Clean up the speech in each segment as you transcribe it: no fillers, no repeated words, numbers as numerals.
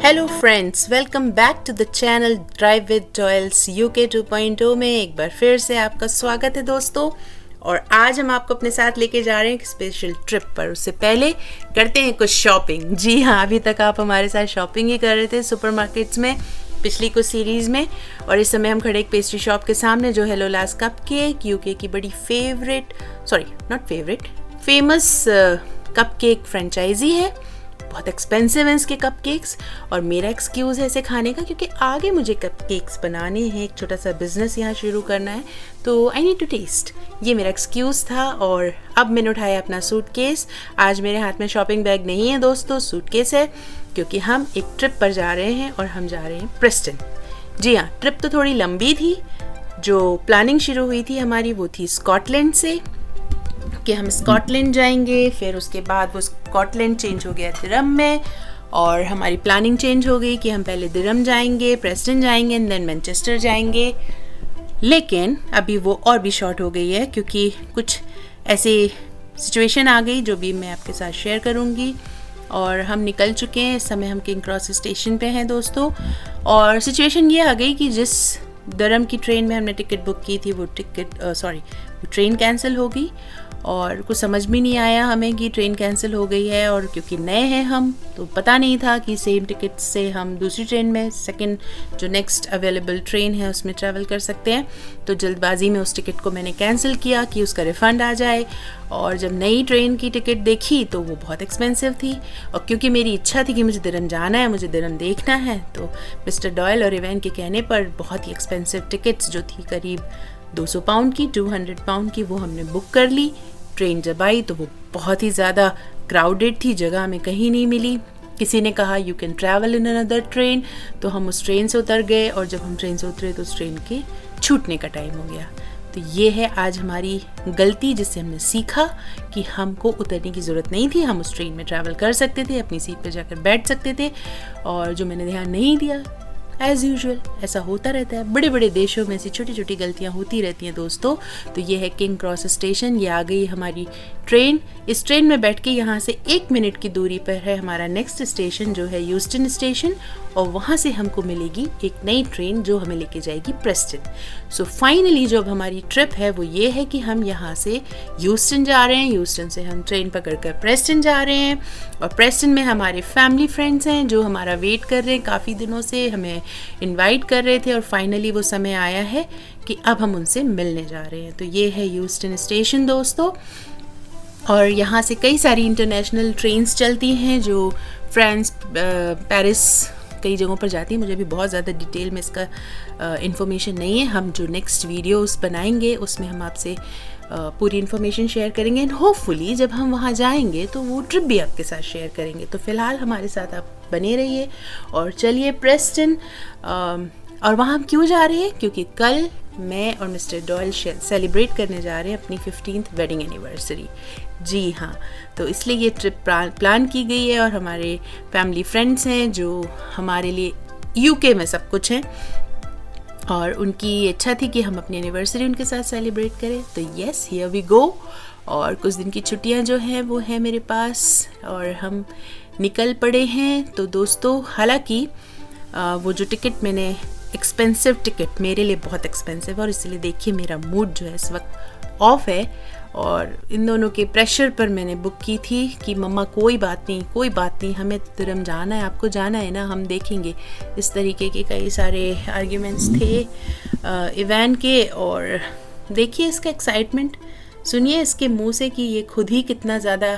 Hello friends, welcome back to the channel drive with Doyles UK 2.0 में एक बार फिर से आपका स्वागत है दोस्तों। और आज हम आपको अपने साथ लेके जा रहे हैं एक स्पेशल ट्रिप पर। उससे पहले करते हैं कुछ शॉपिंग। जी हाँ, अभी तक आप हमारे साथ शॉपिंग ही कर रहे थे सुपरमार्केट्स में पिछली कुछ सीरीज़ में, और इस समय हम खड़े एक पेस्ट्री शॉप के सामने जो है लोलास कपकेक, यूके की बड़ी फेमस कपकेक फ्रेंचाइजी है। बहुत एक्सपेंसिव हैं इसके कपकेक्स, और मेरा एक्सक्यूज़ है इसे खाने का क्योंकि आगे मुझे कपकेक्स बनाने हैं, एक छोटा सा बिजनेस यहाँ शुरू करना है, तो आई नीड टू टेस्ट। ये मेरा एक्सक्यूज़ था। और अब मैंने उठाया अपना सूटकेस। आज मेरे हाथ में शॉपिंग बैग नहीं है दोस्तों, सूटकेस है, क्योंकि हम एक ट्रिप पर जा रहे हैं और हम जा रहे हैं प्रेस्टन। जी हाँ, ट्रिप तो थोड़ी लंबी थी। जो प्लानिंग शुरू हुई थी हमारी वो थी स्कॉटलैंड से, कि हम स्कॉटलैंड जाएंगे, फिर उसके बाद वो स्कॉटलैंड चेंज हो गया दिरम में, और हमारी प्लानिंग चेंज हो गई कि हम पहले दिरम जाएंगे, प्रेस्टन जाएंगे एंड देन मैनचेस्टर जाएंगे। लेकिन अभी वो और भी शॉर्ट हो गई है क्योंकि कुछ ऐसी सिचुएशन आ गई जो भी मैं आपके साथ शेयर करूँगी। और हम निकल चुके हैं, इस समय हम किंग क्रॉस स्टेशन पे हैं दोस्तों। और सिचुएशन ये आ गई कि जिस दिरम की ट्रेन में हमने टिकट बुक की थी वो ट्रेन कैंसिल हो गई, और कुछ समझ में नहीं आया हमें कि ट्रेन कैंसिल हो गई है। और क्योंकि नए हैं हम, तो पता नहीं था कि सेम टिकट से हम दूसरी ट्रेन में सेकंड जो नेक्स्ट अवेलेबल ट्रेन है उसमें ट्रैवल कर सकते हैं। तो जल्दबाजी में उस टिकट को मैंने कैंसिल किया कि उसका रिफ़ंड आ जाए। और जब नई ट्रेन की टिकट देखी तो वो बहुत एक्सपेंसिव थी, और क्योंकि मेरी इच्छा थी कि मुझे दिरम जाना है, मुझे दिरम देखना है, तो मिस्टर डॉयल और इवैन के कहने पर बहुत ही एक्सपेंसिव टिकट्स जो थी करीब 200 पाउंड की, 200 पाउंड की, वो हमने बुक कर ली। ट्रेन जब आई तो वो बहुत ही ज़्यादा क्राउडेड थी, जगह हमें कहीं नहीं मिली। किसी ने कहा you can travel in another train, तो हम उस ट्रेन से उतर गए, और जब हम ट्रेन से उतरे तो उस ट्रेन के छूटने का टाइम हो गया। तो ये है आज हमारी गलती, जिससे हमने सीखा कि हमको उतरने की ज़रूरत नहीं थी। हम उस ट्रेन में ट्रैवल कर सकते थे, अपनी सीट पर जाकर बैठ सकते थे, और जो मैंने ध्यान नहीं दिया, एज़ यूजुअल ऐसा होता रहता है। बड़े बड़े देशों में ऐसी छोटी छोटी गलतियाँ होती रहती हैं दोस्तों। तो ये है किंग क्रॉस स्टेशन, ये आ गई हमारी ट्रेन। इस ट्रेन में बैठ के यहाँ से 1 मिनट की दूरी पर है हमारा नेक्स्ट स्टेशन जो है ह्यूस्टन स्टेशन, और वहाँ से हमको मिलेगी एक नई ट्रेन जो हमें लेके जाएगी प्रेस्टन। सो फाइनली जो अब हमारी ट्रिप है वो ये है कि हम यहाँ से ह्यूस्टन जा रहे हैं, ह्यूस्टन से हम ट्रेन पकड़कर प्रेस्टन जा रहे हैं, और प्रेस्टन में हमारे फैमिली फ्रेंड्स हैं जो हमारा वेट कर रहे हैं, काफ़ी दिनों से हमें इनवाइट कर रहे थे, और फाइनली वो समय आया है कि अब हम उनसे मिलने जा रहे हैं। तो ये है ह्यूस्टन स्टेशन दोस्तों, और यहाँ से कई सारी इंटरनेशनल ट्रेन्स चलती हैं जो फ्रांस, पेरिस, कई जगहों पर जाती है। मुझे भी बहुत ज़्यादा डिटेल में इसका इन्फॉर्मेशन नहीं है। हम जो नेक्स्ट वीडियोस बनाएंगे उसमें हम आपसे पूरी इन्फॉर्मेशन शेयर करेंगे, एंड होपफुली जब हम वहाँ जाएंगे तो वो ट्रिप भी आपके साथ शेयर करेंगे। तो फ़िलहाल हमारे साथ आप बने रहिए, और चलिए प्रेस्टन। और वहाँ हम क्यों जा रहे हैं? क्योंकि कल मैं और मिस्टर डॉयल सेलिब्रेट करने जा रहे हैं अपनी 15th वेडिंग एनिवर्सरी। जी हाँ, तो इसलिए ये ट्रिप प्लान की गई है, और हमारे फैमिली फ्रेंड्स हैं जो हमारे लिए यूके में सब कुछ हैं, और उनकी इच्छा थी कि हम अपनी एनिवर्सरी उनके साथ सेलिब्रेट करें। तो येस, हियर वी गो। और कुछ दिन की छुट्टियां जो हैं वो है मेरे पास, और हम निकल पड़े हैं। तो दोस्तों, हालांकि वो जो टिकट मैंने, एक्सपेंसिव टिकट, मेरे लिए बहुत एक्सपेंसिव, और इसलिए देखिए मेरा मूड जो है इस वक्त ऑफ है, और इन दोनों के प्रेशर पर मैंने बुक की थी कि मम्मा कोई बात नहीं, हमें दिरम जाना है, आपको जाना है ना, हम देखेंगे। इस तरीके के कई सारे आर्ग्यूमेंट्स थे इवैन के। और देखिए इसका एक्साइटमेंट, सुनिए इसके मुंह से कि ये खुद ही कितना ज़्यादा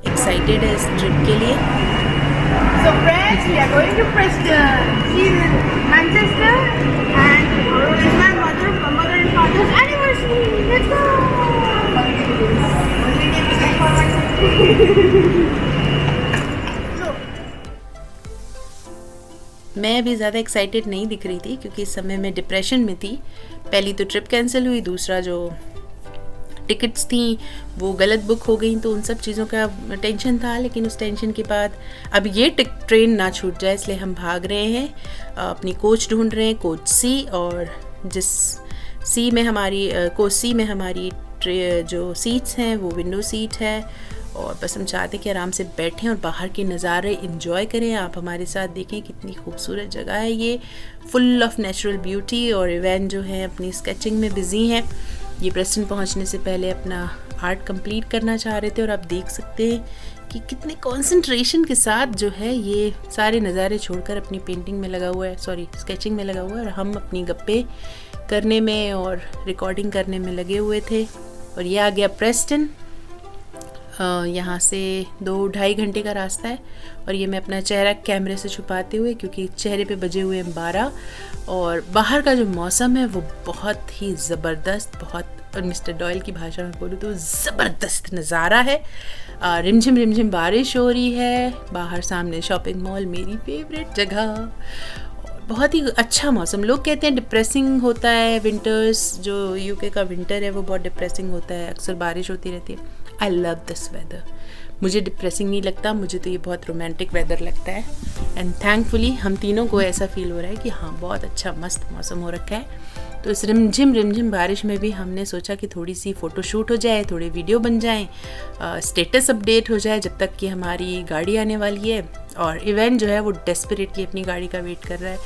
एक्साइटेड है इस ट्रिप के लिए। So friends, we are going to Preston. She's in Manchester, and tomorrow is my mother and father's anniversary. Let's go! मैं अभी ज़्यादा एक्साइटेड नहीं दिख रही थी क्योंकि इस समय मैं डिप्रेशन में थी। पहली तो ट्रिप कैंसिल हुई, दूसरा जो टिकट्स थी वो गलत बुक हो गई, तो उन सब चीज़ों का टेंशन था। लेकिन उस टेंशन के बाद अब ये ट्रेन ना छूट जाए, इसलिए हम भाग रहे हैं, अपनी कोच ढूंढ रहे हैं, कोच सी। और जिस कोच सी में हमारी जो सीट्स हैं वो विंडो सीट है, और बस हम चाहते हैं कि आराम से बैठें और बाहर के नज़ारे इंजॉय करें। आप हमारे साथ देखें कितनी खूबसूरत जगह है ये, फुल ऑफ नेचुरल ब्यूटी। और इवैन जो है अपनी स्केचिंग में बिज़ी हैं। ये प्रेस्टन पहुंचने से पहले अपना आर्ट कंप्लीट करना चाह रहे थे और आप देख सकते हैं कि कितने कंसंट्रेशन के साथ जो है ये सारे नज़ारे छोड़कर अपनी पेंटिंग में लगा हुआ है, स्केचिंग में लगा हुआ है, और हम अपनी गप्पे करने में और रिकॉर्डिंग करने में लगे हुए थे। और ये आ गया प्रेस्टन। यहाँ से 2-2.5 घंटे का रास्ता है। और ये मैं अपना चेहरा कैमरे से छुपाते हुए, क्योंकि चेहरे पे बजे हुए हैं 12, और बाहर का जो मौसम है वो बहुत ही ज़बरदस्त, बहुत, और मिस्टर डॉयल की भाषा में बोलूँ तो ज़बरदस्त नज़ारा है। रिमझिम रिमझिम बारिश हो रही है, बाहर सामने शॉपिंग मॉल, मेरी फेवरेट जगह। बहुत ही अच्छा मौसम। लोग कहते हैं डिप्रेसिंग होता है विंटर्स, जो यूके का विंटर है वो बहुत डिप्रेसिंग होता है, अक्सर बारिश होती रहती है। I love this weather. मुझे डिप्रेसिंग नहीं लगता, मुझे तो ये बहुत रोमांटिक वेदर लगता है। एंड थैंकफुली हम तीनों को ऐसा फील हो रहा है कि हाँ, बहुत अच्छा मस्त मौसम हो रखा है। तो इस रिमझिम बारिश में भी हमने सोचा कि थोड़ी सी फ़ोटोशूट हो जाए, थोड़े वीडियो बन जाएं, स्टेटस अपडेट हो जाए, जब तक कि हमारी गाड़ी आने वाली है। और इवेंट जो है वो डेस्परेटली अपनी गाड़ी का वेट कर रहा है,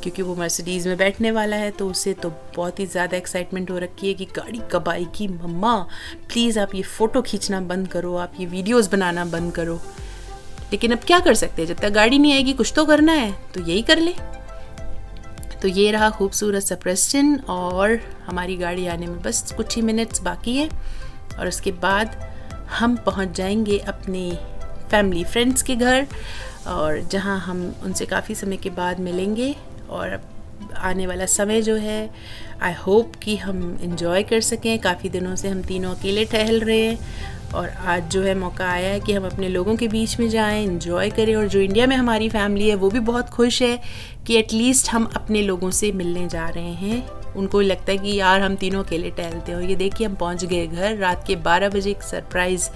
क्योंकि वो मर्सिडीज़ में बैठने वाला है। तो उसे तो बहुत ही ज़्यादा एक्साइटमेंट हो रखी है कि गाड़ी कब आएगी, मम्मा प्लीज़ आप ये फ़ोटो खींचना बंद करो, आप ये वीडियोज़ बनाना बंद करो। लेकिन अब क्या कर सकते हैं, जब तक गाड़ी नहीं आएगी कुछ तो करना है, तो यही कर ले। तो ये रहा खूबसूरत सा प्रेस्टन, और हमारी गाड़ी आने में बस कुछ ही मिनट्स बाकी है। और उसके बाद हम पहुंच जाएंगे अपने फैमिली फ्रेंड्स के घर, और जहां हम उनसे काफ़ी समय के बाद मिलेंगे। और आने वाला समय जो है आई होप कि हम इंजॉय कर सकें। काफ़ी दिनों से हम तीनों अकेले टहल रहे हैं, और आज जो है मौका आया है कि हम अपने लोगों के बीच में जाएं, इंजॉय करें। और जो इंडिया में हमारी फैमिली है वो भी बहुत खुश है कि एटलीस्ट हम अपने लोगों से मिलने जा रहे हैं। उनको लगता है कि यार हम तीनों अकेले टहलते हैं। और ये देखिए हम पहुंच गए घर। रात के 12 बजे एक सरप्राइज़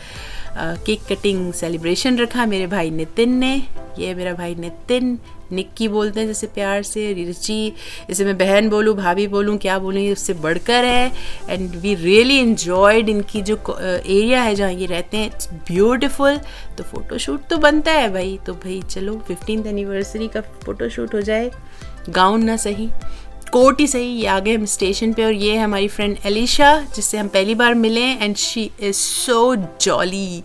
केक कटिंग सेलिब्रेशन रखा मेरे भाई नितिन ने। ये मेरा भाई नितिन, निक्की बोलते हैं जैसे प्यार से, रिची, जैसे मैं बहन बोलूँ, भाभी बोलूँ, क्या बोलूँ, ये उससे बढ़कर है। And we really enjoyed. इनकी जो एरिया है जहाँ ये रहते हैं, इट्स ब्यूटिफुल। तो फ़ोटोशूट तो बनता है भाई, तो भाई चलो 15th एनिवर्सरी का फ़ोटोशूट हो जाए। गाउन ना सही, कोट ही सही। ये आ गए हम स्टेशन पे, और ये है हमारी फ्रेंड एलिशा, जिससे हम पहली बार मिले। And she is so jolly.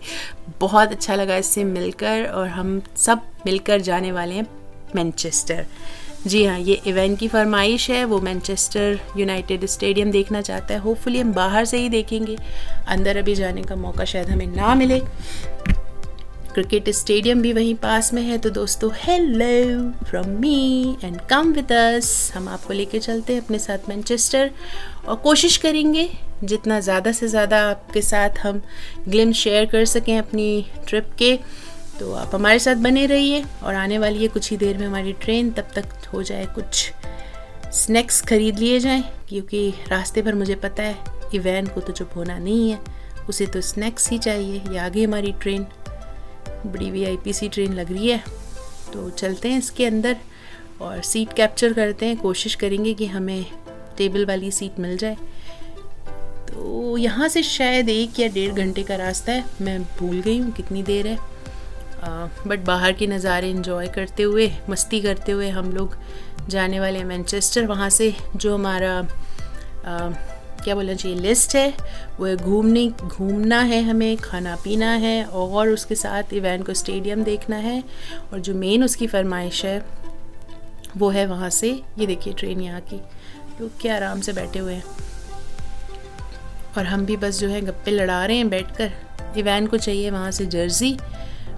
बहुत अच्छा लगा इससे मिलकर। और हम सब मिलकर जाने वाले हैं मैनचेस्टर। जी हाँ, ये इवेंट की फरमाइश है। वो मैनचेस्टर यूनाइटेड स्टेडियम देखना चाहता है। होपफुली हम बाहर से ही देखेंगे, अंदर अभी जाने का मौका शायद हमें ना मिले। क्रिकेट स्टेडियम भी वहीं पास में है। तो दोस्तों, hello from me and come with us. हम आपको लेके चलते हैं अपने साथ मैनचेस्टर, और कोशिश करेंगे जितना ज़्यादा से ज़्यादा आपके साथ हम ग्लिम्स शेयर कर सकें अपनी ट्रिप के। तो आप हमारे साथ बने रहिए। और आने वाली है कुछ ही देर में हमारी ट्रेन, तब तक हो जाए कुछ स्नैक्स खरीद लिए जाएं, क्योंकि रास्ते पर मुझे पता है इवैन को तो चुप होना नहीं है, उसे तो स्नैक्स ही चाहिए। ये आ गई हमारी ट्रेन, बड़ी VIP सी ट्रेन लग रही है। तो चलते हैं इसके अंदर और सीट कैप्चर करते हैं। कोशिश करेंगे कि हमें टेबल वाली सीट मिल जाए। तो यहाँ से शायद 1 या 1.5 घंटे का रास्ता है, मैं भूल गई हूँ कितनी देर है। बट बाहर के नज़ारे एंजॉय करते हुए, मस्ती करते हुए हम लोग जाने वाले हैं मैनचेस्टर। वहाँ से जो हमारा क्या बोलना चाहिए लिस्ट है, वो है घूमना है, हमें खाना पीना है, और उसके साथ इवेंट को स्टेडियम देखना है। और जो मेन उसकी फरमाइश है वो है वहाँ से, ये देखिए ट्रेन यहाँ की, लोग क्या आराम से बैठे हुए हैं। और हम भी बस जो है गप्पे लड़ा रहे हैं बैठकर। इवेंट को चाहिए वहाँ से जर्सी,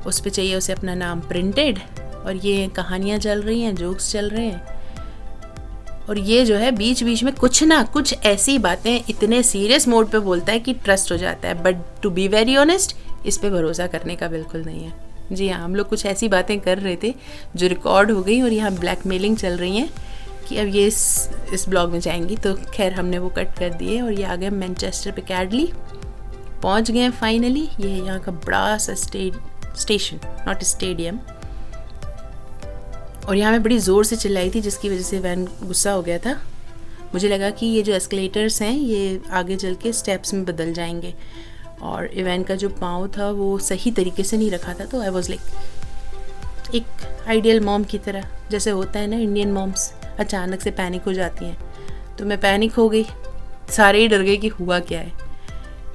उस पर चाहिए उसे अपना नाम प्रिंटेड, और ये कहानियाँ चल रही हैं, जोक्स चल रहे हैं। और ये जो है बीच बीच में कुछ ना कुछ ऐसी बातें इतने सीरियस मोड पे बोलता है कि ट्रस्ट हो जाता है। But to be very honest, इस पे भरोसा करने का बिल्कुल नहीं है। जी हाँ, हम लोग कुछ ऐसी बातें कर रहे थे जो रिकॉर्ड हो गई, और यहाँ ब्लैकमेलिंग चल रही हैं कि अब ये इस ब्लॉग में जाएंगी। तो खैर हमने वो कट कर दिए, और ये आ गए मैनचेस्टर पे कैडली पहुँच गए फाइनली। ये है यहाँ का बड़ा सा स्टेशन, नॉट स्टेडियम। और यहाँ मैं बड़ी ज़ोर से चिल्लाई थी, जिसकी वजह से वैन गुस्सा हो गया था। मुझे लगा कि ये जो एस्केलेटर्स हैं ये आगे चल के स्टेप्स में बदल जाएंगे, और इवैन का जो पाँव था वो सही तरीके से नहीं रखा था, तो आई वॉज लाइक एक आइडियल मॉम की तरह, जैसे होता है ना इंडियन मॉम्स अचानक से पैनिक हो जाती हैं, तो मैं पैनिक हो गई, सारे ही डर गए कि हुआ क्या है।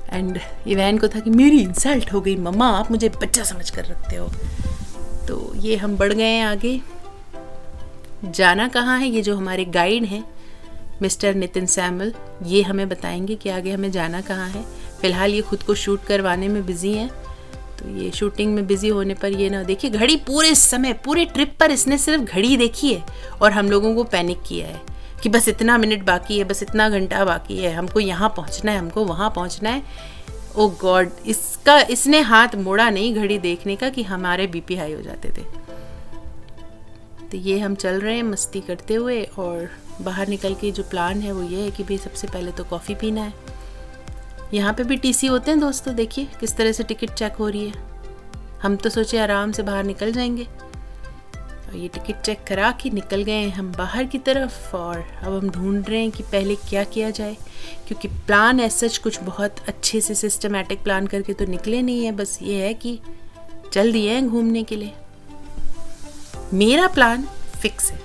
एंड इवैन को था कि मेरी इंसल्ट हो गई, मम्मा आप मुझे बच्चा समझ कर रखते हो। तो ये हम बढ़ गए हैं आगे। जाना कहाँ है, ये जो हमारे गाइड हैं मिस्टर नितिन सैमुअल, ये हमें बताएंगे कि आगे हमें जाना कहाँ है। फ़िलहाल ये खुद को शूट करवाने में बिज़ी हैं, तो ये शूटिंग में बिज़ी होने पर ये ना देखिए घड़ी, पूरे समय पूरे ट्रिप पर इसने सिर्फ घड़ी देखी है और हम लोगों को पैनिक किया है कि बस इतना मिनट बाकी है, बस इतना घंटा बाकी है, हमको यहाँ पहुँचना है, हमको वहाँ पहुँचना है। ओ गॉड, इसने हाथ मोड़ा नहीं घड़ी देखने का कि हमारे बीपी हाई हो जाते थे। तो ये हम चल रहे हैं मस्ती करते हुए, और बाहर निकल के जो प्लान है वो ये है कि भाई सबसे पहले तो कॉफ़ी पीना है। यहाँ पे भी टीसी होते हैं दोस्तों, देखिए किस तरह से टिकट चेक हो रही है। हम तो सोचे आराम से बाहर निकल जाएंगे, और ये टिकट चेक करा के निकल गए हैं हम बाहर की तरफ। और अब हम ढूंढ रहे हैं कि पहले क्या किया जाए, क्योंकि प्लान ऐसा कुछ बहुत अच्छे से सिस्टमेटिक प्लान करके तो निकले नहीं है, बस ये है कि चल दिए हैं घूमने के लिए। मेरा प्लान फिक्स है,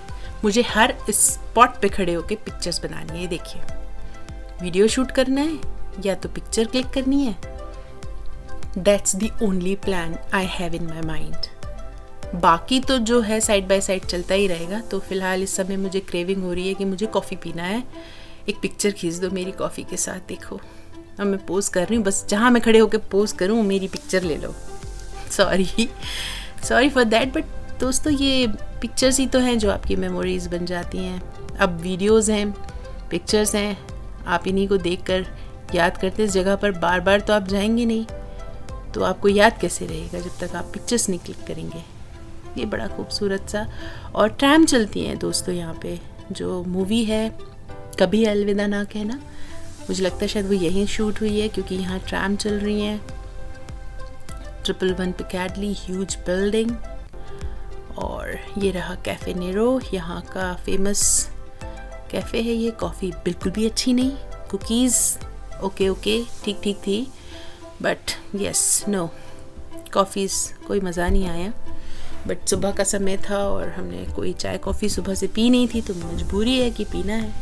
मुझे हर स्पॉट पे खड़े होके पिक्चर्स बनानी है। देखिए वीडियो शूट करना है या तो पिक्चर क्लिक करनी है। That's the only plan I have in my mind. बाकी तो जो है साइड बाय साइड चलता ही रहेगा। तो फिलहाल इस समय मुझे क्रेविंग हो रही है कि मुझे कॉफ़ी पीना है, एक पिक्चर खींच दो मेरी कॉफ़ी के साथ। देखो अब मैं पोज कर रही हूँ, बस जहाँ मैं खड़े होकर पोज करूँ मेरी पिक्चर ले लो। सॉरी फॉर दैट, बट दोस्तों ये पिक्चर्स ही तो हैं जो आपकी मेमोरीज बन जाती हैं। अब वीडियोस हैं, पिक्चर्स हैं, आप इन्हीं को देखकर याद करते इस जगह पर बार बार तो आप जाएंगे नहीं, तो आपको याद कैसे रहेगा जब तक आप पिक्चर्स नहीं क्लिक करेंगे। ये बड़ा खूबसूरत सा, और ट्रैम चलती हैं दोस्तों यहाँ पे। जो मूवी है कभी अलविदा ना कहना, मुझे लगता है शायद वो यहीं शूट हुई है, क्योंकि यहाँ ट्रैम चल रही हैं। 111 पिकैडली, ह्यूज बिल्डिंग। और ये रहा कैफ़े नेरो, यहाँ का फेमस कैफ़े है ये। कॉफ़ी बिल्कुल भी अच्छी नहीं, कुकीज़ ओके ठीक थी, बट यस नो, कॉफ़ीज़ कोई मज़ा नहीं आया। बट सुबह का समय था और हमने कोई चाय कॉफ़ी सुबह से पी नहीं थी, तो मजबूरी है कि पीना है।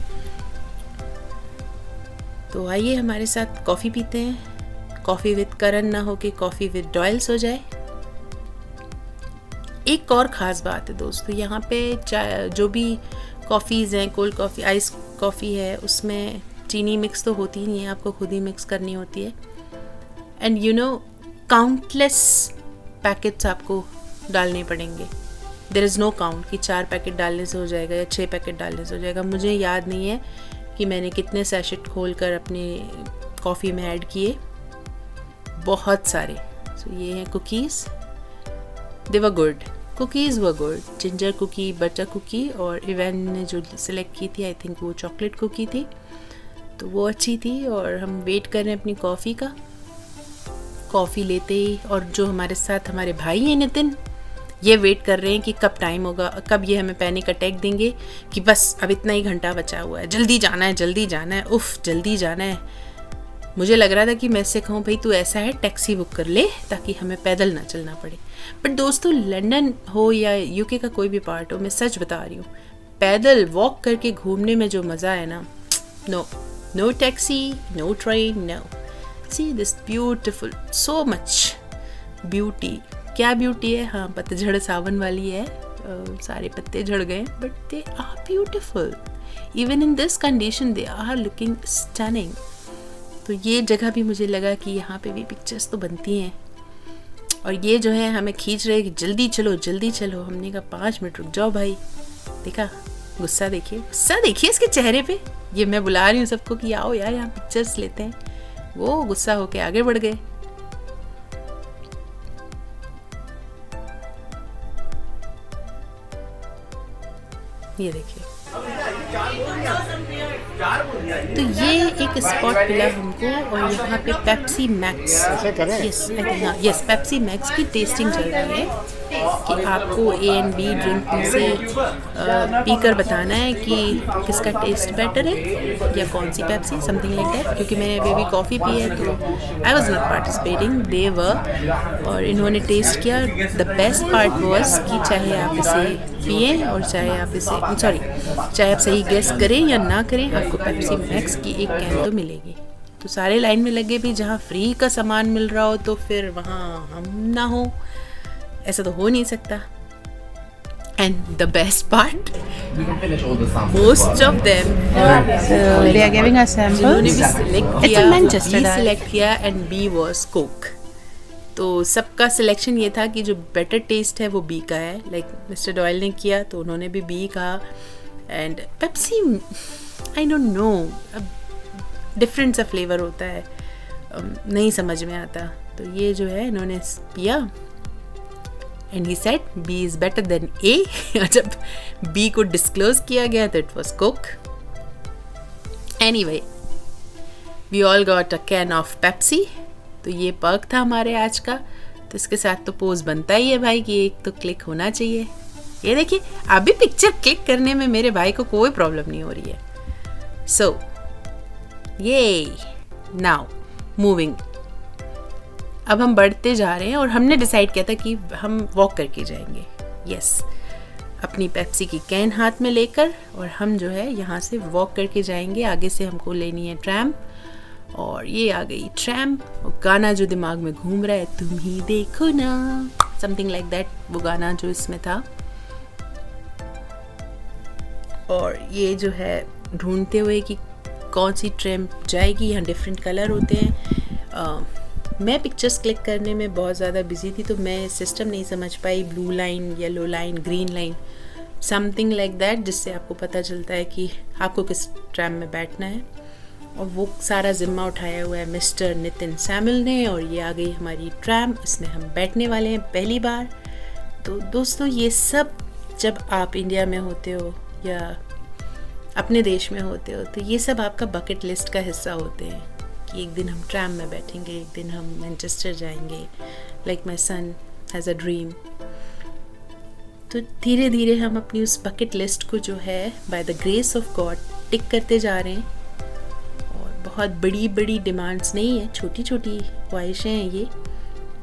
तो आइए हमारे साथ कॉफ़ी पीते हैं। कॉफ़ी विद करण ना हो कि कॉफ़ी विद डॉयल्स हो जाए। एक और ख़ास बात है दोस्तों, यहाँ पे चाय जो भी कॉफ़ीज़ हैं, कोल्ड कॉफ़ी, आइस कॉफ़ी है, उसमें चीनी मिक्स तो होती नहीं है, आपको खुद ही मिक्स करनी होती है। And you know countless packets आपको डालने पड़ेंगे। देयर इज़ नो काउंट कि 4 पैकेट डालने से हो जाएगा या 6 पैकेट डालने से हो जाएगा। मुझे याद नहीं है कि मैंने कितने सैशेट खोल कर अपने कॉफ़ी में ऐड किए, बहुत सारे। सो ये हैं cookies, they were good, cookies were good, ginger cookie, butter cookie, और इवन ने जो सिलेक्ट की थी आई थिंक वो चॉकलेट कुकी थी, तो वो अच्छी थी। और हम वेट कर रहे हैं अपनी कॉफ़ी का। कॉफ़ी लेते ही, और जो हमारे साथ हमारे भाई हैं नितिन, ये वेट कर रहे हैं कि कब टाइम होगा, कब ये हमें पैनिक अटैक देंगे कि बस अब इतना ही घंटा बचा हुआ है, जल्दी जाना है, उफ जल्दी जाना है। मुझे लग रहा था कि मैं इससे कहूँ भाई तू ऐसा है टैक्सी बुक कर ले ताकि हमें पैदल ना चलना पड़े। बट दोस्तों लंदन हो या यूके का कोई भी पार्ट हो, मैं सच बता रही हूँ, पैदल वॉक करके घूमने में जो मज़ा है ना, no taxi, no train, no. See this beautiful, so much beauty. क्या ब्यूटी है, हाँ पतझड़ सावन वाली है, सारे पत्ते झड़ गए, but they are beautiful. Even in this condition they are looking stunning. तो ये जगह भी मुझे लगा कि यहाँ पे भी पिक्चर्स तो बनती हैं। और ये जो है हमें खींच रहे कि जल्दी चलो। हमने कहा 5 मिनट रुक जाओ भाई। देखा गुस्सा देखिए इसके चेहरे पे। ये मैं बुला रही हूँ सबको कि आओ यार यहाँ पिक्चर्स लेते हैं, वो गुस्सा होके आगे बढ़ गए। ये देखिए तो ये एक स्पॉट मिला हमको और यहाँ पे Pepsi max, yes Pepsi max की टेस्टिंग चल रही है कि आपको ए एंड बी ड्रिंक में से पीकर बताना है कि किसका टेस्ट बेटर है या कौन सी पेप्सी, समथिंग लाइक दैट। क्योंकि मैंने बेबी कॉफ़ी पी है तो आई वॉज नॉट पार्टिसिपेटिंग, दे वर, और इन्होंने टेस्ट किया। द बेस्ट पार्ट वॉज कि चाहे आप इसे पिए और चाहे आप इसे चाहे आप सही गेस करें या ना करें, आपको पेप्सी मैक्स की एक कैन तो मिलेगी। तो सारे लाइन में लगे भी, जहाँ फ्री का सामान मिल रहा हो तो फिर वहाँ हम ना हो, ऐसा तो हो नहीं सकता। And the best part, most of them, they are giving us samples. जिन्होंने भी select It's किया, in Manchester, B that. select किया and B was Coke. तो सबका सिलेक्शन ये था कि जो बेटर टेस्ट है वो बी का है। लाइक मिस्टर डॉयल ने किया तो उन्होंने भी बी कहा। And Pepsi I don't know, different सा फ्लेवर होता है, नहीं समझ में आता। तो ये जो है इन्होंने पिया and he said B is better than A. जब बी को डिस्क्लोज किया गया तो it was Coke. Anyway, we all got a can of Pepsi. तो ये पर्क था हमारे आज का। तो इसके साथ तो पोज बनता ही है भाई कि एक तो क्लिक होना चाहिए। ये देखिए, अभी पिक्चर क्लिक करने में मेरे भाई को कोई प्रॉब्लम नहीं हो रही है। सो ये नाउ मूविंग, अब हम बढ़ते जा रहे हैं और हमने डिसाइड किया था कि हम वॉक करके जाएंगे। यस, अपनी पेप्सी की कैन हाथ में लेकर और हम जो है यहाँ से वॉक करके जाएंगे। आगे से हमको लेनी है ट्रैम, और ये आ गई ट्रैम। और गाना जो दिमाग में घूम रहा है, तुम ही देखो ना, समथिंग लाइक दैट, वो गाना जो इसमें था। और ये जो है ढूंढते हुए कि कौन सी ट्रैम जाएगी। यहाँ डिफरेंट कलर होते हैं। मैं पिक्चर्स क्लिक करने में बहुत ज़्यादा बिजी थी तो मैं सिस्टम नहीं समझ पाई, blue line, yellow line, green line, something like that, जिससे आपको पता चलता है कि आपको किस ट्रैम में बैठना है। और वो सारा ज़िम्मा उठाया हुआ है मिस्टर नितिन सैमुअल ने। और ये आ गई हमारी ट्रैम, इसमें हम बैठने वाले हैं पहली बार। तो दोस्तों, ये सब जब आप इंडिया में होते हो या अपने देश में होते हो तो ये सब आपका बकेट लिस्ट का हिस्सा होते हैं कि एक दिन हम ट्रैम में बैठेंगे, एक दिन हम मैनचेस्टर जाएंगे, like my son has a dream. तो धीरे धीरे हम अपनी उस बकेट लिस्ट को जो है by the grace of God tick करते जा रहे हैं। बहुत बड़ी बड़ी डिमांड्स नहीं है, छोटी छोटी ख्वाहिशें हैं ये।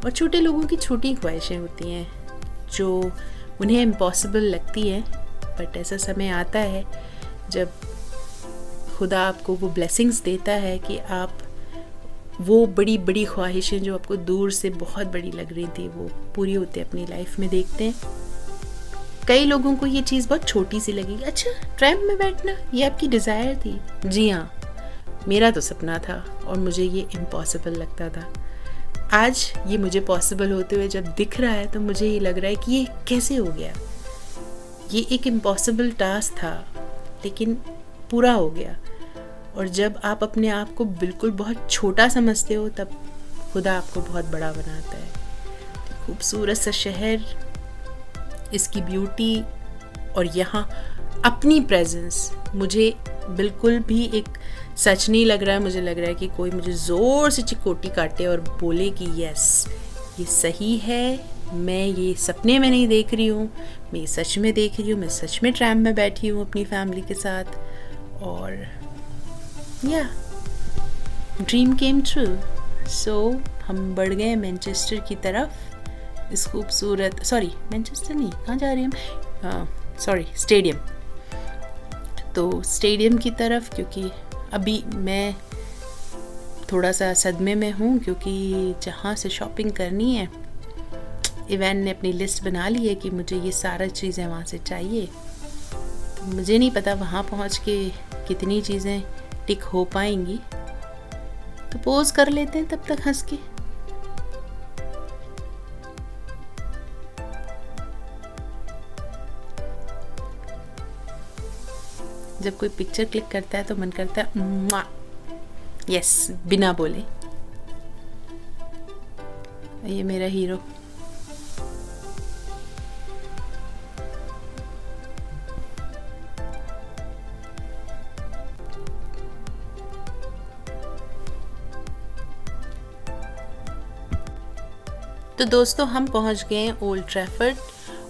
और छोटे लोगों की छोटी ख्वाहिशें होती हैं जो उन्हें इम्पॉसिबल लगती हैं। बट ऐसा समय आता है जब खुदा आपको वो ब्लेसिंग्स देता है कि आप वो बड़ी बड़ी ख्वाहिशें जो आपको दूर से बहुत बड़ी लग रही थी वो पूरी होते अपनी लाइफ में देखते हैं। कई लोगों को ये चीज़ बहुत छोटी सी लगेगी, अच्छा ट्रैम में बैठना ये आपकी डिज़ायर थी। जी हाँ, मेरा तो सपना था और मुझे ये इम्पॉसिबल लगता था। आज ये मुझे पॉसिबल होते हुए जब दिख रहा है तो मुझे ये लग रहा है कि ये कैसे हो गया। ये एक इम्पॉसिबल टास्क था लेकिन पूरा हो गया। और जब आप अपने आप को बिल्कुल बहुत छोटा समझते हो तब खुदा आपको बहुत बड़ा बनाता है। खूबसूरत सा शहर, इसकी ब्यूटी और यहाँ अपनी प्रेजेंस मुझे बिल्कुल भी एक सच नहीं लग रहा है। मुझे लग रहा है कि कोई मुझे ज़ोर से चिकोटी काटे और बोले कि यस ये सही है, मैं ये सपने में नहीं देख रही हूँ, मैं ये सच में देख रही हूँ। मैं सच में ट्रैम में बैठी हूँ अपनी फैमिली के साथ और या ड्रीम केम ट्रू। सो हम बढ़ गए मैनचेस्टर की तरफ। इस खूबसूरत, सॉरी मैनचेस्टर नहीं, कहाँ जा रही हम, सॉरी स्टेडियम। तो स्टेडियम की तरफ, क्योंकि अभी मैं थोड़ा सा सदमे में हूँ क्योंकि जहाँ से शॉपिंग करनी है इवैन ने अपनी लिस्ट बना ली है कि मुझे ये सारा चीज़ें वहाँ से चाहिए। तो मुझे नहीं पता वहाँ पहुँच के कितनी चीज़ें टिक हो पाएंगी। तो पोज कर लेते हैं तब तक हंस के। जब कोई पिक्चर क्लिक करता है तो मन करता है यस, बिना बोले। ये मेरा हीरो। तो दोस्तों हम पहुंच गए हैं ओल्ड ट्रैफर्ड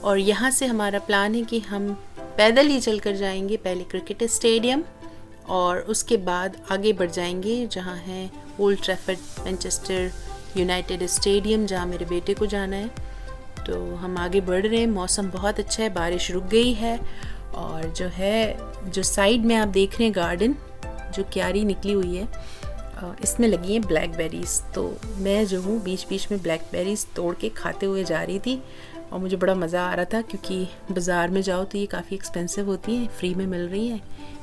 और यहाँ से हमारा प्लान है कि हम पैदल ही चल कर जाएंगे पहले क्रिकेट स्टेडियम और उसके बाद आगे बढ़ जाएंगे जहाँ है old Trafford Manchester United stadium, जहाँ मेरे बेटे को जाना है। तो हम आगे बढ़ रहे हैं, मौसम बहुत अच्छा है, बारिश रुक गई है और जो साइड में आप देख रहे हैं गार्डन जो क्यारी निकली हुई है इसमें लगी हैं ब्लैकबेरीज़। तो मैं जो हूँ बीच बीच में ब्लैकबेरीज़ तोड़ के खाते हुए जा रही थी और मुझे बड़ा मज़ा आ रहा था क्योंकि बाज़ार में जाओ तो ये काफ़ी एक्सपेंसिव होती हैं, फ्री में मिल रही हैं।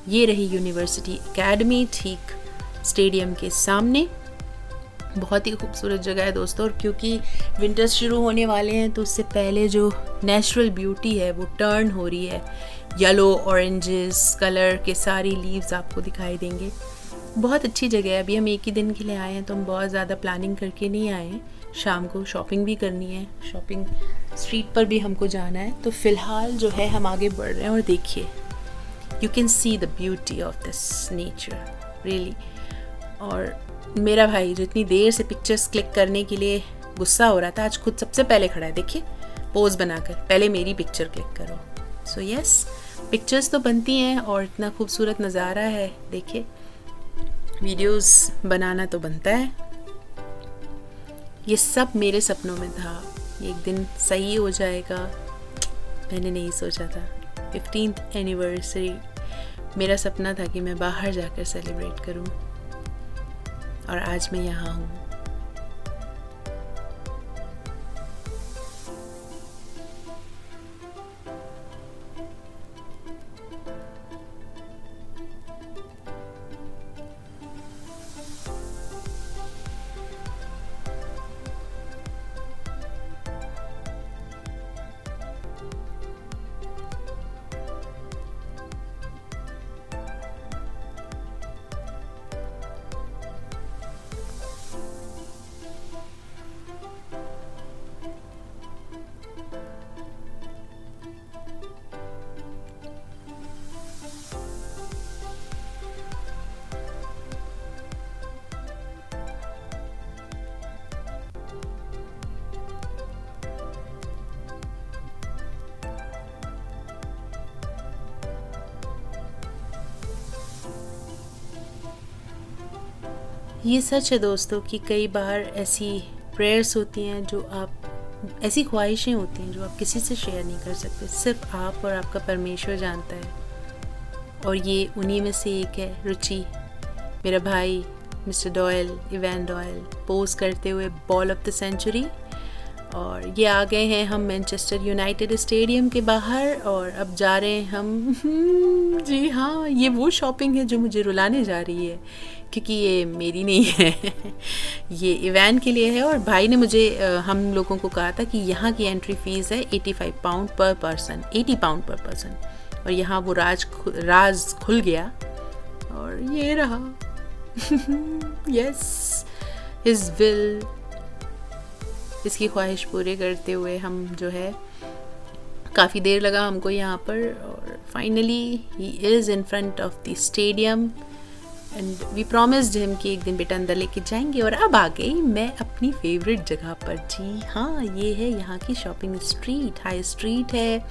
ये रही यूनिवर्सिटी एकेडमी ठीक स्टेडियम के सामने। बहुत ही खूबसूरत जगह है दोस्तों, और क्योंकि विंटर्स शुरू होने वाले हैं तो उससे पहले जो नेचुरल ब्यूटी है वो टर्न हो रही है। येलो ऑरेंजेस कलर के सारी लीव्स आपको दिखाई देंगे। बहुत अच्छी जगह है। अभी हम एक ही दिन के लिए आए हैं तो हम बहुत ज़्यादा प्लानिंग करके नहीं आए हैं, शाम को शॉपिंग भी करनी है, शॉपिंग स्ट्रीट पर भी हमको जाना है। तो फ़िलहाल जो है हम आगे बढ़ रहे हैं और देखिए you can see the beauty of this nature really. और मेरा भाई जो इतनी देर से पिक्चर्स क्लिक करने के लिए गुस्सा हो रहा था, आज खुद सबसे पहले खड़ा है, देखिए पोज बनाकर, पहले मेरी पिक्चर क्लिक करो। सो यस, पिक्चर्स तो बनती हैं और इतना खूबसूरत नज़ारा है, देखिए वीडियोस बनाना तो बनता है। ये सब मेरे सपनों में था, एक दिन सही हो जाएगा, मैंने नहीं सोचा था। 15th एनिवर्सरी मेरा सपना था कि मैं बाहर जाकर सेलिब्रेट करूं और आज मैं यहाँ हूँ। ये सच है दोस्तों कि कई बार ऐसी प्रेयर्स होती हैं जो आप, ऐसी ख्वाहिशें होती हैं जो आप किसी से शेयर नहीं कर सकते, सिर्फ आप और आपका परमेश्वर जानता है। और ये उन्हीं में से एक है रुचि, मेरा भाई mister Doyle, Ivan Doyle, pose करते हुए बॉल ऑफ द सेंचुरी। और ये आ गए हैं हम मैनचेस्टर यूनाइटेड स्टेडियम के बाहर और अब जा रहे हैं हम जी हाँ, ये वो शॉपिंग है जो मुझे रुलाने जा रही है क्योंकि ये मेरी नहीं है ये इवान के लिए है। और भाई ने मुझे हम लोगों को कहा था कि यहाँ की एंट्री फ़ीस है 85 पाउंड पर पर्सन, 80 पाउंड पर पर्सन। और यहाँ वो राज खुल गया और ये रहा यस, हिज विल, इसकी ख्वाहिश पूरे करते हुए हम जो है, काफ़ी देर लगा हमको यहाँ पर और finally he is in front of the stadium and we promised him कि एक दिन बेटा अंदर लेके जाएंगे। और अब आ गई मैं अपनी फेवरेट जगह पर। जी हाँ, ये है यहाँ की शॉपिंग स्ट्रीट, हाई स्ट्रीट है,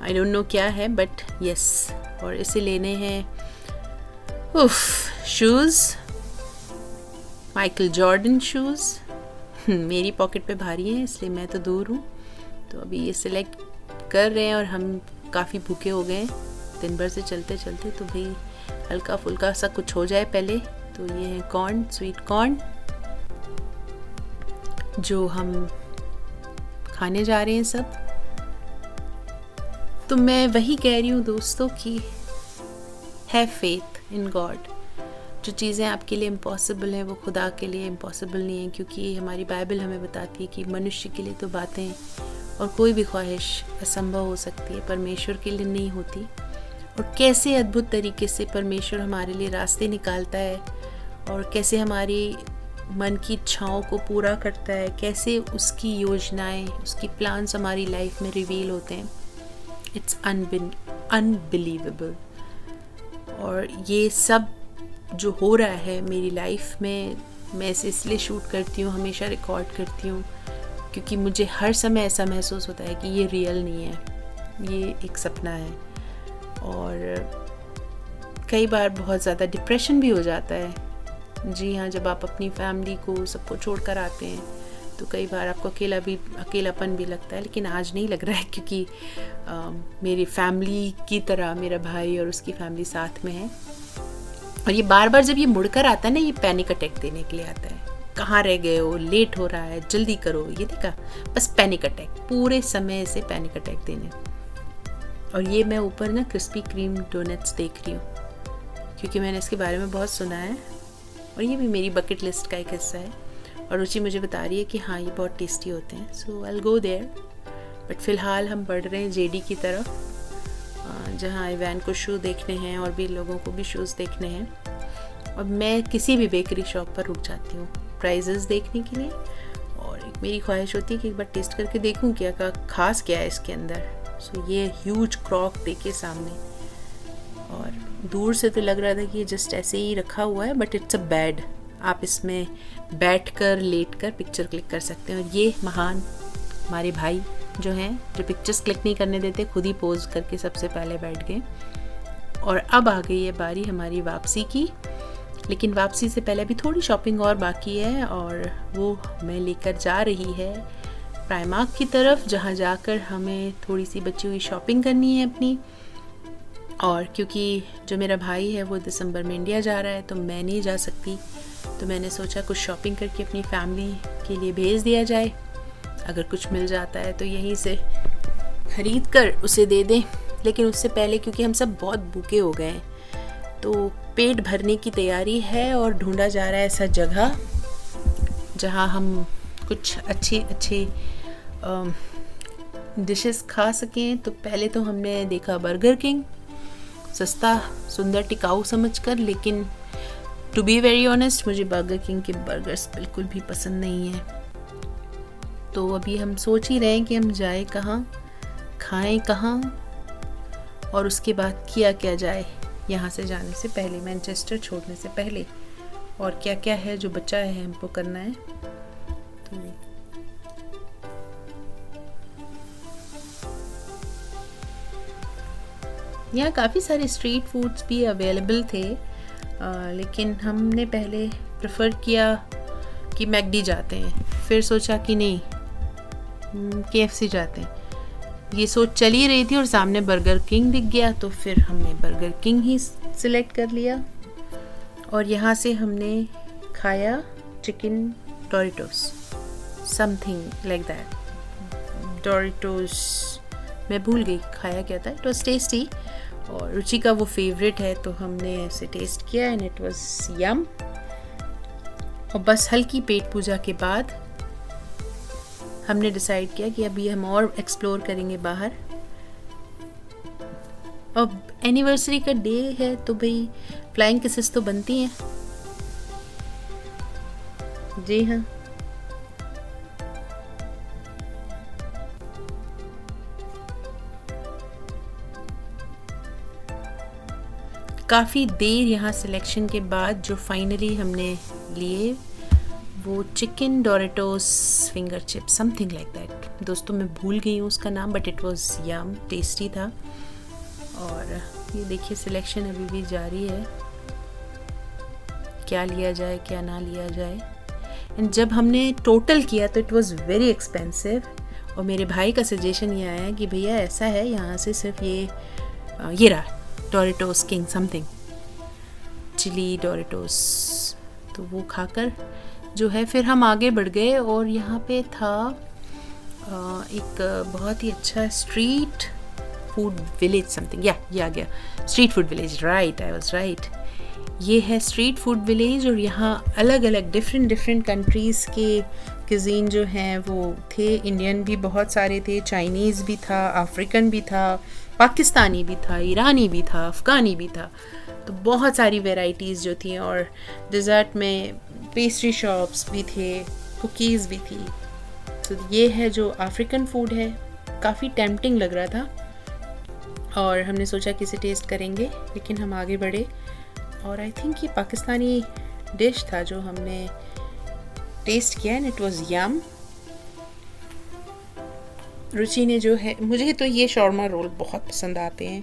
आई डोंट नो क्या है बट यस। और इसे लेने हैं शूज़, माइकल जॉर्डन शूज़। मेरी पॉकेट पे भारी है इसलिए मैं तो दूर हूँ, तो अभी ये सिलेक्ट कर रहे हैं। और हम काफ़ी भूखे हो गए दिन भर से चलते चलते, तो भाई हल्का फुल्का सा कुछ हो जाए पहले। तो ये है कॉर्न, स्वीट कॉर्न, जो हम खाने जा रहे हैं सब। तो मैं वही कह रही हूँ दोस्तों कि हैव फेथ इन गॉड। जो चीज़ें आपके लिए इम्पॉसिबल हैं वो खुदा के लिए इम्पॉसिबल नहीं है, क्योंकि हमारी बाइबल हमें बताती है कि मनुष्य के लिए तो बातें और कोई भी ख्वाहिश असंभव हो सकती है, परमेश्वर के लिए नहीं होती। और कैसे अद्भुत तरीके से परमेश्वर हमारे लिए रास्ते निकालता है और कैसे हमारी मन की इच्छाओं को पूरा करता है, कैसे उसकी योजनाएं, उसकी प्लान्स हमारी लाइफ में रिवील होते हैं। It's unbelievable. और ये सब जो हो रहा है मेरी लाइफ में, मैं इसे इसलिए शूट करती हूँ, हमेशा रिकॉर्ड करती हूँ क्योंकि मुझे हर समय ऐसा महसूस होता है कि ये रियल नहीं है, ये एक सपना है। और कई बार बहुत ज़्यादा डिप्रेशन भी हो जाता है। जी हाँ, जब आप अपनी फैमिली को सबको छोड़ कर आते हैं तो कई बार आपको अकेलापन भी लगता है, लेकिन आज नहीं लग रहा है क्योंकि मेरी फैमिली की तरह मेरा भाई और उसकी फैमिली साथ में है। और ये बार बार जब ये मुड़कर आता है ना, ये पैनिक अटैक देने के लिए आता है। कहाँ रह गए हो, लेट हो रहा है, जल्दी करो, ये देखा, बस पैनिक अटैक, पूरे समय से पैनिक अटैक देने। और ये मैं ऊपर ना क्रिस्पी क्रीम डोनट्स देख रही हूँ क्योंकि मैंने इसके बारे में बहुत सुना है और ये भी मेरी बकेट लिस्ट का एक हिस्सा है। और रुचि मुझे बता रही है कि हाँ, ये बहुत टेस्टी होते हैं, so I will go there. But फ़िलहाल हम बढ़ रहे हैं जेडी की तरफ, जहाँ इवान को शू देखने हैं और भी लोगों को भी शूज़ देखने हैं। और मैं किसी भी बेकरी शॉप पर रुक जाती हूँ प्राइजेस देखने के लिए, और एक मेरी ख्वाहिश होती है कि एक बार टेस्ट करके देखूँ क्या खास क्या है इसके अंदर। सो ये ह्यूज क्रॉक देखे सामने, और दूर से तो लग रहा था कि ये जस्ट ऐसे ही रखा हुआ है, बट इट्स अ बेड। आप इसमें बैठकर लेटकर पिक्चर क्लिक कर सकते हैं। और ये महान हमारे भाई जो हैं, जो पिक्चर्स क्लिक नहीं करने देते, खुद ही पोज करके सबसे पहले बैठ गए। और अब आ गई है बारी हमारी वापसी की, लेकिन वापसी से पहले भी थोड़ी शॉपिंग और बाकी है, और वो मैं लेकर जा रही है प्राइमार्क की तरफ, जहाँ जाकर हमें थोड़ी सी बची हुई शॉपिंग करनी है अपनी। और क्योंकि जो मेरा भाई है वो दिसंबर में इंडिया जा रहा है, तो मैं नहीं जा सकती, तो मैंने सोचा कुछ शॉपिंग करके अपनी फैमिली के लिए भेज दिया जाए। अगर कुछ मिल जाता है तो यहीं से ख़रीद कर उसे दे दें। लेकिन उससे पहले, क्योंकि हम सब बहुत भूखे हो गए हैं, तो पेट भरने की तैयारी है और ढूंढा जा रहा है ऐसा जगह जहां हम कुछ अच्छी डिशेस खा सकें। तो पहले तो हमने देखा बर्गर किंग, सस्ता सुंदर टिकाऊ समझकर, लेकिन टू बी वेरी ऑनेस्ट मुझे बर्गर किंग के बर्गर्स बिल्कुल भी पसंद नहीं है। तो अभी हम सोच ही रहे हैं कि हम जाए कहाँ, खाएं कहाँ, और उसके बाद किया क्या जाए यहाँ से जाने से पहले, मैनचेस्टर छोड़ने से पहले, और क्या क्या है जो बचा है हमको करना है। तो यहाँ काफ़ी सारे स्ट्रीट फूड्स भी अवेलेबल थे, लेकिन हमने पहले प्रेफर किया कि मैकडी जाते हैं, फिर सोचा कि नहीं KFC जाते हैं। ये सोच चली रही थी और सामने बर्गर किंग दिख गया, तो फिर हमने बर्गर किंग ही सिलेक्ट कर लिया। और यहाँ से हमने खाया chicken Doritos, something like that. Doritos मैं भूल गई खाया क्या था, इट वॉज टेस्टी, और रुचि का वो फेवरेट है, तो हमने इसे टेस्ट किया एंड इट वॉज यम। और बस हल्की पेट पूजा के बाद हमने डिसाइड किया कि अभी हम और एक्सप्लोर करेंगे बाहर। अब एनिवर्सरी का डे है तो भाई फ्लाइंग किसेस तो बनती हैं। जी हाँ, काफ़ी देर यहाँ सिलेक्शन के बाद जो फाइनली हमने लिए वो chicken Doritos finger chip, something like that. दोस्तों मैं भूल गई हूँ उसका नाम, but it was yum, tasty था। और ये देखिए सिलेक्शन अभी भी जारी है, क्या लिया जाए क्या ना लिया जाए। एंड जब हमने टोटल किया तो इट वाज वेरी एक्सपेंसिव, और मेरे भाई का सजेशन ये आया कि भैया ऐसा है यहाँ से सिर्फ ये रहा Doritos king something, chilli Doritos, तो वो खाकर जो है फिर हम आगे बढ़ गए। और यहाँ पे था एक बहुत ही अच्छा स्ट्रीट फूड विलेज समथिंग, ये आ गया street food village, right, I was right. ये है स्ट्रीट फूड विलेज, और यहाँ अलग अलग डिफरेंट कंट्रीज़ के क्यूजीन जो हैं वो थे। इंडियन भी बहुत सारे थे, चाइनीज़ भी था, अफ्रीकन भी था, पाकिस्तानी भी था, ईरानी भी था, अफ़गानी भी था, तो बहुत सारी वैरायटीज़ जो थी। और डिज़र्ट में पेस्ट्री शॉप्स भी थे, कुकीज़ भी थी। तो ये है जो अफ्रीकन फूड है, काफ़ी टेम्पटिंग लग रहा था और हमने सोचा कि इसे टेस्ट करेंगे, लेकिन हम आगे बढ़े और आई थिंक ये पाकिस्तानी डिश था जो हमने टेस्ट किया एंड इट वाज यम। रुचि ने जो है, मुझे तो ये शॉर्मा रोल बहुत पसंद आते हैं।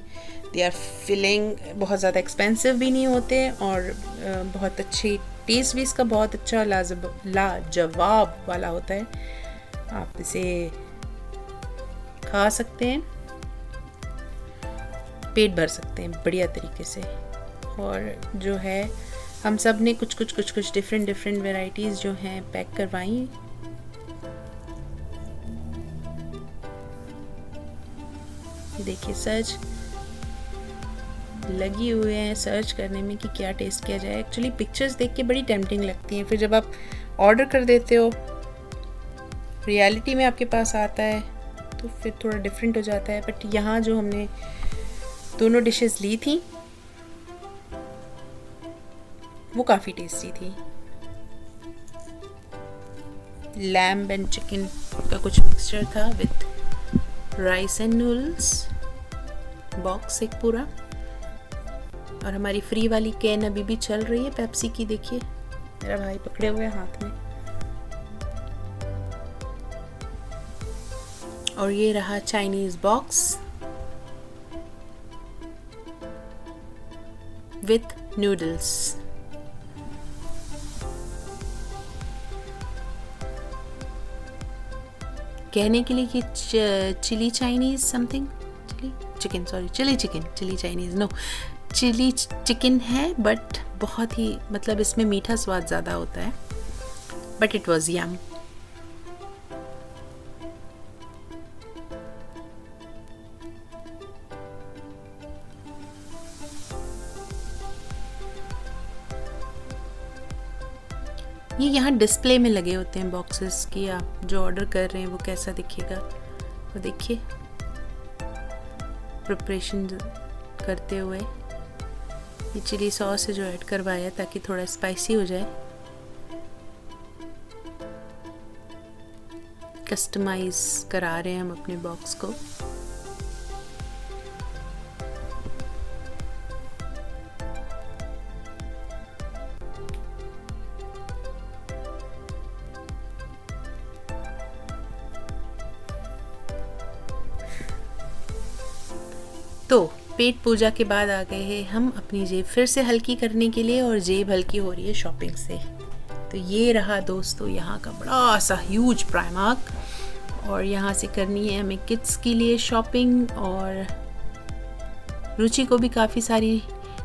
दे आर फिलिंग, बहुत ज़्यादा एक्सपेंसिव भी नहीं होते और बहुत अच्छी टेस्ट भी इसका बहुत अच्छा लाजवाब वाला होता है। आप इसे खा सकते हैं, पेट भर सकते हैं बढ़िया तरीके से। और जो है हम सब ने कुछ डिफरेंट वेराइटीज़ जो हैं पैक करवाई। देखिए सर्च लगी हुए हैं सर्च करने में कि क्या टेस्ट किया जाए। एक्चुअली पिक्चर्स देख के बड़ी टेम्पटिंग लगती हैं, फिर जब आप ऑर्डर कर देते हो, रियलिटी में आपके पास आता है तो फिर थोड़ा डिफरेंट हो जाता है। बट यहाँ जो हमने दोनों डिशेस ली थी वो काफ़ी टेस्टी थी। लैम्ब एंड चिकन का कुछ मिक्सचर था with rice and noodles, box एक पूरा। और हमारी फ्री वाली कैन अभी भी चल रही है पेप्सी की, देखिए मेरा भाई पकड़े हुए हाथ में। और ये रहा चाइनीज बॉक्स विथ नूडल्स। कहने के लिए कि chilli Chinese something, chilli Chinese no, chilli chicken है, बट बहुत ही मतलब इसमें मीठा स्वाद ज़्यादा होता है। But it was yum. ये यहाँ डिस्प्ले में लगे होते हैं बॉक्सेस की, आप जो ऑर्डर कर रहे हैं वो कैसा दिखेगा वो देखिए। प्रिपरेशन करते हुए ये चिली सॉस है जो ऐड करवाया ताकि थोड़ा स्पाइसी हो जाए। कस्टमाइज करा रहे हैं हम अपने बॉक्स को। तो पेट पूजा के बाद आ गए हैं हम अपनी जेब फिर से हल्की करने के लिए, और जेब हल्की हो रही है शॉपिंग से। तो ये रहा दोस्तों यहाँ का बड़ा सा ह्यूज प्राइमार्क, और यहाँ से करनी है हमें किड्स के लिए शॉपिंग। और रुचि को भी काफ़ी सारी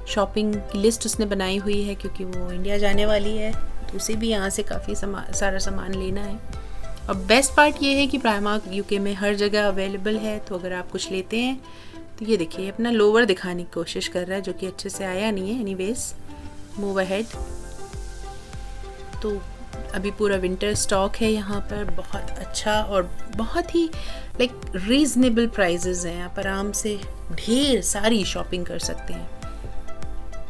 शॉपिंग की लिस्ट उसने बनाई हुई है क्योंकि वो इंडिया जाने वाली है, तो उसे भी यहाँ से काफ़ी सारा सामान लेना है। और बेस्ट पार्ट ये है कि प्राइमार्क यूके में हर जगह अवेलेबल है, तो अगर आप कुछ लेते हैं तो ये देखिए अपना लोवर दिखाने की कोशिश कर रहा है जो कि अच्छे से आया नहीं है। Anyways move ahead. तो अभी पूरा विंटर स्टॉक है यहाँ पर, बहुत अच्छा और बहुत ही लाइक रीजनेबल प्राइजेस हैं। आप आराम से ढेर सारी शॉपिंग कर सकते हैं।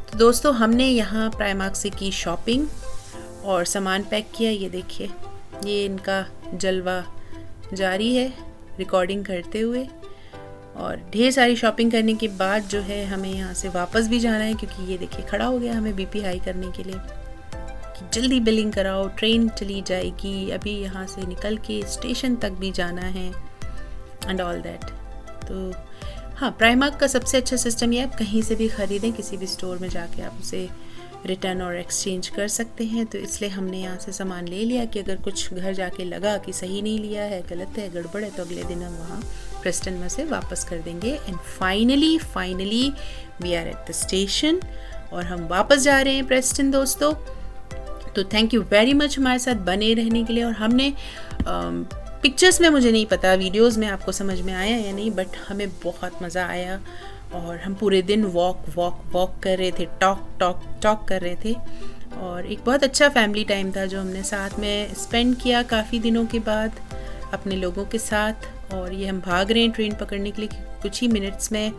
तो दोस्तों हमने यहाँ प्राइमार्क से की शॉपिंग और सामान पैक किया। ये देखिए ये इनका जलवा जारी है रिकॉर्डिंग करते हुए। और ढेर सारी शॉपिंग करने के बाद जो है हमें यहाँ से वापस भी जाना है क्योंकि ये देखिए खड़ा हो गया हमें बीपी हाई करने के लिए कि जल्दी बिलिंग कराओ, ट्रेन चली जाएगी, अभी यहाँ से निकल के स्टेशन तक भी जाना है एंड ऑल दैट। तो हाँ, प्राइमार्क का सबसे अच्छा सिस्टम ये, आप कहीं से भी ख़रीदें, किसी भी स्टोर में जाके आप उसे रिटर्न और एक्सचेंज कर सकते हैं। तो इसलिए हमने यहाँ से सामान ले लिया कि अगर कुछ घर जाके लगा कि सही नहीं लिया है, गलत है, गड़बड़ है, तो अगले दिन हम वहाँ प्रेस्टन में से वापस कर देंगे। And finally we are at the station और हम वापस जा रहे हैं प्रेस्टन दोस्तों। तो थैंक यू वेरी मच हमारे साथ बने रहने के लिए। और हमने पिक्चर्स में मुझे नहीं पता, वीडियोस में आपको समझ में आया या नहीं, बट हमें बहुत मज़ा आया। और हम पूरे दिन वॉक कर रहे थे, टॉक कर रहे थे। और एक बहुत अच्छा फैमिली टाइम था जो हमने साथ में स्पेंड किया काफ़ी दिनों के बाद अपने लोगों के साथ। और ये हम भाग रहे हैं ट्रेन पकड़ने के लिए, कुछ ही मिनट्स में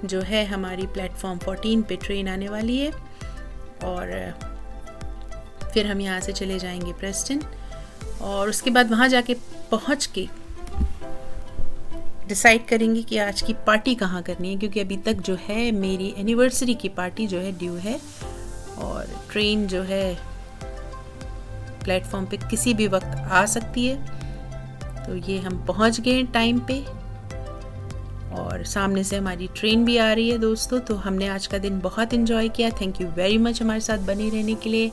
जो है हमारी प्लेटफॉर्म 14 पे ट्रेन आने वाली है। और फिर हम यहाँ से चले जाएंगे प्रेस्टन, और उसके बाद वहाँ जाके पहुँच के डिसाइड करेंगे कि आज की पार्टी कहाँ करनी है, क्योंकि अभी तक जो है मेरी एनिवर्सरी की पार्टी जो है ड्यू है। और ट्रेन जो है प्लेटफॉर्म पे किसी भी वक्त आ सकती है, तो ये हम पहुंच गए टाइम पे और सामने से हमारी ट्रेन भी आ रही है दोस्तों। तो हमने आज का दिन बहुत इन्जॉय किया। थैंक यू वेरी मच हमारे साथ बने रहने के लिए,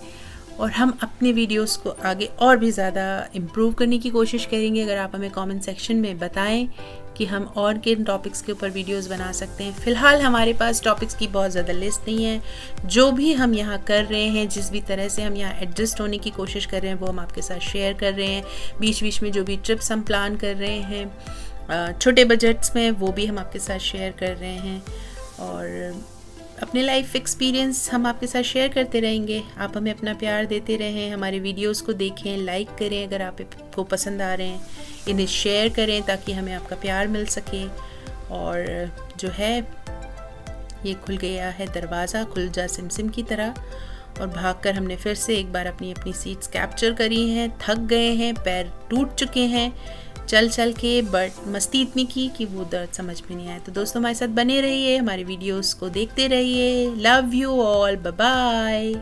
और हम अपने वीडियोस को आगे और भी ज़्यादा इम्प्रूव करने की कोशिश करेंगे। अगर आप हमें कमेंट सेक्शन में बताएं कि हम और किन टॉपिक्स के ऊपर वीडियोस बना सकते हैं। फ़िलहाल हमारे पास टॉपिक्स की बहुत ज़्यादा लिस्ट नहीं है। जो भी हम यहाँ कर रहे हैं, जिस भी तरह से हम यहाँ एडजस्ट होने की कोशिश कर रहे हैं, वो हम आपके साथ शेयर कर रहे हैं। बीच बीच में जो भी ट्रिप्स हम प्लान कर रहे हैं छोटे बजट्स में, वो भी हम आपके साथ शेयर कर रहे हैं, और अपने लाइफ एक्सपीरियंस हम आपके साथ शेयर करते रहेंगे। आप हमें अपना प्यार देते रहें, हमारे वीडियोस को देखें, लाइक करें अगर आपको पसंद आ रहे हैं, इन्हें शेयर करें ताकि हमें आपका प्यार मिल सके। और जो है ये खुल गया है दरवाज़ा, खुल जा सिमसिम की तरह, और भागकर हमने फिर से एक बार अपनी सीट्स कैप्चर करी हैं। थक गए हैं, पैर टूट चुके हैं चल के, बट मस्ती इतनी की कि वो दर्द समझ में नहीं आया। तो दोस्तों हमारे साथ बने रहिए, हमारे वीडियोस को देखते रहिए। Love you all, bye bye.